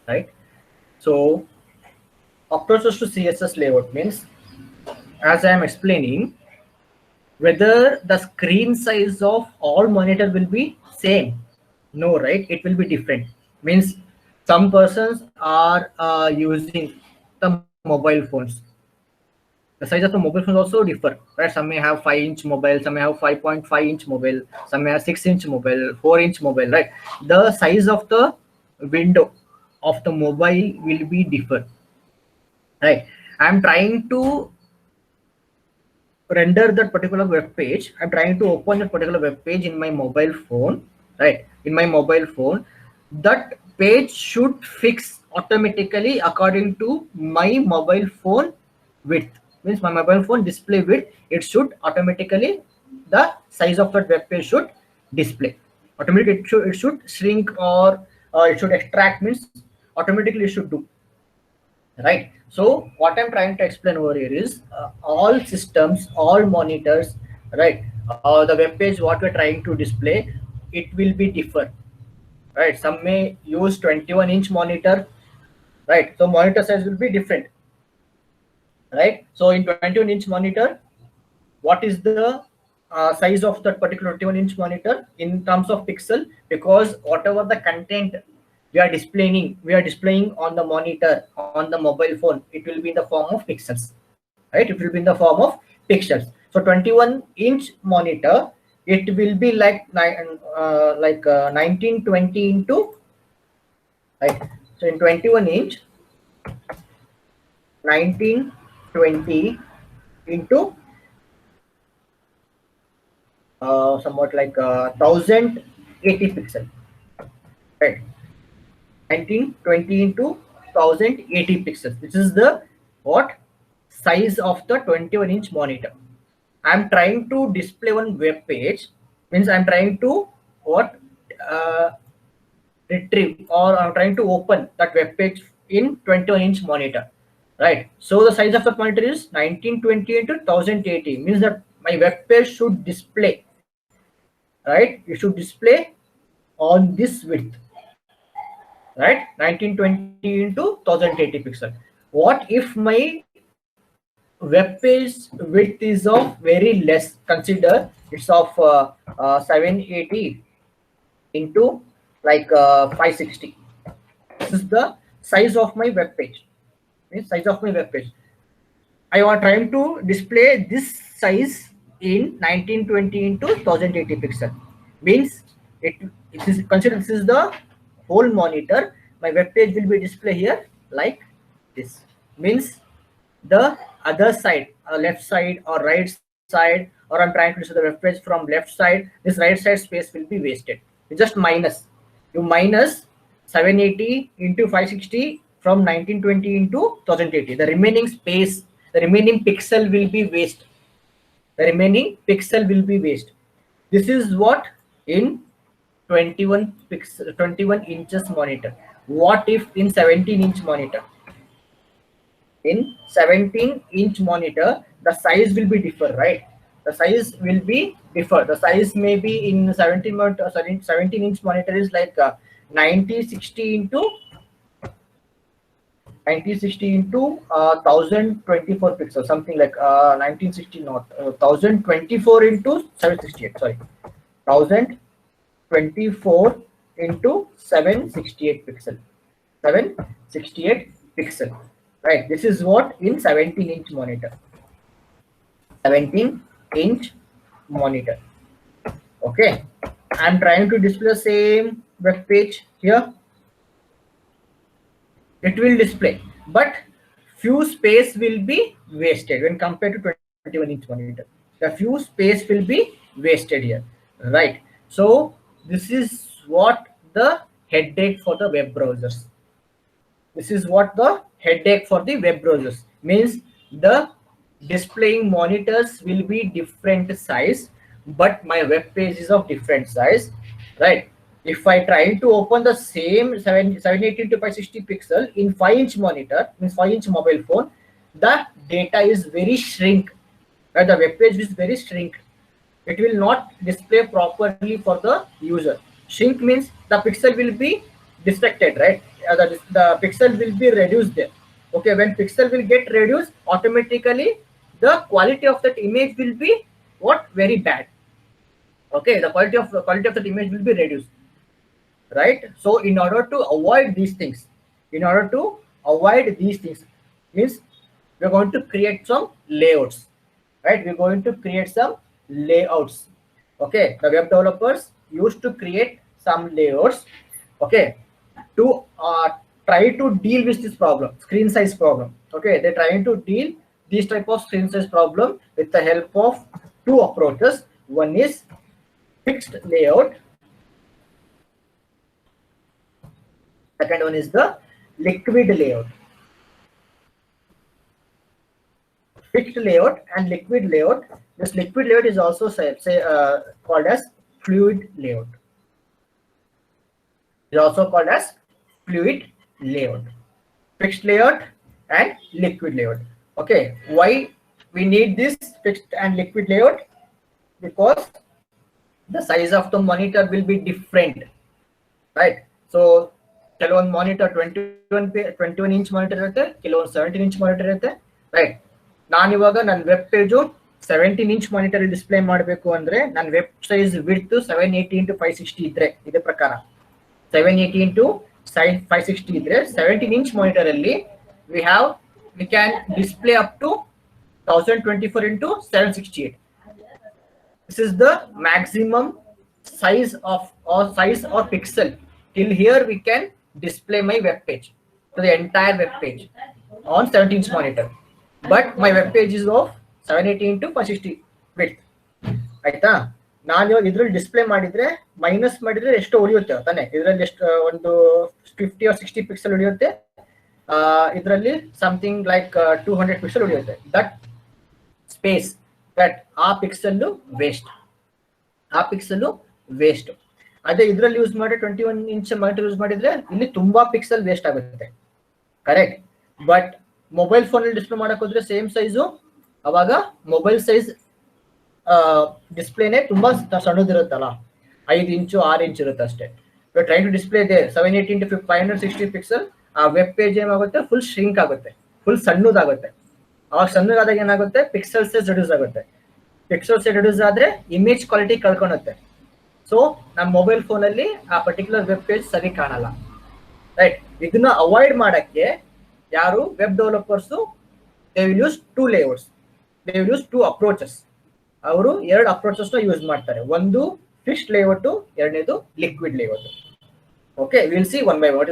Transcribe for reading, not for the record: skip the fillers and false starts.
right? So approaches to CSS layout means, as I am explaining, whether the screen size of all monitor will be same. No, right? It will be different. Means some persons are using the mobile phones. The size of the mobile phones also differ, right? Some may have 5-inch mobile, some may have 5.5-inch mobile, some may have 6-inch mobile, 4-inch mobile, right? The size of the window of the mobile will be differ, right? I'm trying to render that particular web page. I'm trying to open that particular web page in my mobile phone, right? In my mobile phone, that page should fix automatically according to my mobile phone width. Means my mobile phone display width, it should automatically, the size of that web page should display automatically. It should shrink, or it should extract, means automatically it should do, right? So what I'm trying to explain over here is, all systems, all monitors, right? The web page what we're trying to display, it will be differ, right? Some may use 21-inch monitor, right? So monitor size will be different, right? So in 21-inch monitor, what is the size of that particular 21-inch monitor in terms of pixel? Because whatever the content we are displaying on the monitor, on the mobile phone, it will be in the form of pixels, right? It will be in the form of pixels. So 21-inch monitor, it will be like 1920 into, right? So in 21-inch, 1920 into somewhat like 1080 pixel, right? 1920 into 1080 pixels. This is the what size of the 21-inch monitor. I'm trying to display one web page, means I'm trying to what uh, retrieve, or I'm trying to open that web page in 21-inch monitor, right? So the size of the monitor is 1920 into 1080, means that my web page should display, right? It should display on this width, right? 1920 into 1080 pixel. What if my web page width is of very less? Consider it's of 780 into like 560. This is the size of my web page. Means size of my web page. I am trying to display this size in 1920 into 1080 pixel. Means it is consider this is the whole monitor. My web page will be displayed here like this. Means the other side, left side or right side, or I'm trying to display the web page from left side, this right side space will be wasted. You just minus, you minus 780 into 560 from 1920 into 1080. The remaining space, the remaining pixel will be waste. The remaining pixel will be waste. This is what in 21 inches monitor. What if in 17-inch monitor? In 17-inch monitor, the size will be differ, right? The size will be differ. The size may be in 17-inch monitor is like 9060 into 1024 pixels, something like 1960, not 1024 into 768. Sorry, 1024 into 768 pixel. 768 pixel. Right. This is what in 17-inch monitor. 17-inch monitor. Okay. I'm trying to display the same web page here. It will display, but few space will be wasted when compared to 21-inch monitor. The few space will be wasted here, right? So this is what the headache for the web browsers. This is what the headache for the web browsers means. The displaying monitors will be different size, but my web page is of different size, right? If I try to open the same 780 to 560 pixel in 5-inch monitor, means 5-inch mobile phone, the data is very shrink, right? The web page is very shrink. It will not display properly for the user. Shrink means the pixel will be distracted, right? the pixel will be reduced there. Okay, when pixel will get reduced, automatically the quality of that image will be what, very bad. Okay, the quality of that image will be reduced, right? So in order to avoid these things, means we're going to create some layouts, right? We're going to create some layouts. Okay, the web developers used to create some layouts, okay, to try to deal with this problem, screen size problem. Okay, they're trying to deal this type of screen size problem with the help of two approaches. One is fixed layout, second one is the liquid layout. Fixed layout and liquid layout. This liquid layout is also called as fluid layout. Is also called as fluid layout. Fixed layout and liquid layout. Okay, why we need this fixed and liquid layout? Because the size of the monitor will be different, right? So ಕೆಲವೊಂದು monitor 21 inch monitor ಇರುತ್ತೆ, ಕೆಲವೊಂದು 17 inch monitor ಇರುತ್ತೆ, right? ನಾನಿವಾಗ ನನ್ನ web page 17 inch monitor display ಮಾಡಬೇಕು ಅಂದ್ರೆ ನನ್ನ web size width 780 × 560 ಇದ್ರೆ, ಇದೇ ಪ್ರಕಾರ 780 × 560 ಇದ್ರೆ 17 ಇಂಚ್ ಮಾನಿಟರ್ ಅಲ್ಲಿ we can display up to 1024 × 768. This is the maximum size or pixel. Till here we can display my web page, to the entire web page on 17 inch monitor. But my web page is of 780 × 560 width. ಆಯ್ತಾ? ನಾನು ಇವಾಗ ಇದ್ರಲ್ಲಿ display ಮಾಡಿದ್ರೆ minus ಮಾಡಿದ್ರೆ ಎಷ್ಟು ಉಳಿಯುತ್ತೆ ತಾನೆ? ಇದರಲ್ಲಿ ಎಷ್ಟು ಒಂದು 50 or 60 ಪಿಕ್ಸೆಲ್ ಉಳಿಯುತ್ತೆ, ಇದರಲ್ಲಿ ಸಮಥಿಂಗ್ ಲೈಕ್ 200 ಪಿಕ್ಸೆಲ್ ಉಳಿಯುತ್ತೆ. ದಟ್ ಸ್ಪೇಸ್, ದಟ್ ಆ ಪಿಕ್ಸೆಲ್ ವೇಸ್ಟ್. ಅದೇ ಇದರಲ್ಲಿ ಯೂಸ್ ಮಾಡಿ 21 ಇಂಚ್ ಮಾನಿಟರ್ ಯೂಸ್ ಮಾಡಿದ್ರೆ ಇಲ್ಲಿ ತುಂಬಾ ಪಿಕ್ಸೆಲ್ ವೇಸ್ಟ್ ಆಗುತ್ತೆ, ಕರೆಕ್ಟ್? ಬಟ್ ಮೊಬೈಲ್ ಫೋನ್ ಅಲ್ಲಿ ಡಿಸ್ಪ್ಲೇ ಮಾಡಕ್ ಹೋದ್ರೆ ಸೇಮ್ ಸೈಜು, ಅವಾಗ ಮೊಬೈಲ್ ಸೈಜ್ ಡಿಸ್ಪ್ಲೇನೆ ತುಂಬಾ ಸಣ್ಣದಿರುತ್ತಲ್ಲ, 5 ಇಂಚು 6 ಇಂಚ್ ಇರುತ್ತೆ ಅಷ್ಟೇ. ಟ್ರೈನ್ ಟು ಡಿಸ್ಪ್ಲೇ ಇದೆ 780 × 560 ಪಿಕ್ಸೆಲ್, ಆ ವೆಬ್ ಪೇಜ್ ಏನಾಗುತ್ತೆ, ಫುಲ್ ಶ್ರಿಂಕ್ ಆಗುತ್ತೆ, ಫುಲ್ ಸಣ್ಣದಾಗುತ್ತೆ. ಅವಾಗ ಸಣ್ಣದಾದಾಗ ಏನಾಗುತ್ತೆ, ಪಿಕ್ಸೆಲ್ ಸೈಜ್ ರಿಡ್ಯೂಸ್ ಆಗುತ್ತೆ. ಪಿಕ್ಸೆಲ್ ಸೈಜ್ ರಿಡ್ಯೂಸ್ ಆದ್ರೆ ಇಮೇಜ್ ಕ್ವಾಲಿಟಿ ಕಳ್ಕೊಳುತ್ತೆ. ಸೊ ನಮ್ಮ ಮೊಬೈಲ್ ಫೋನ್ ಅಲ್ಲಿ ಆ ಪರ್ಟಿಕ್ಯುಲರ್ ವೆಬ್ ಪೇಜ್ ಸರಿ ಕಾಣಲ್ಲ, ರೈಟ್? ಇದನ್ನ ಅವಾಯ್ಡ್ ಮಾಡಕ್ಕೆ ಯಾರು web developers, they will use 2 layouts, they will use 2 approaches. ಅವರು 2 ಅಪ್ರೋಚಸ್ ನ ಯೂಸ್ ಮಾಡ್ತಾರೆ. ಒಂದು ಫಿಕ್ಸ್ಡ್ ಲೇಔಟ್, ಎರಡನೇದು liquid layout. Okay, will see one by one.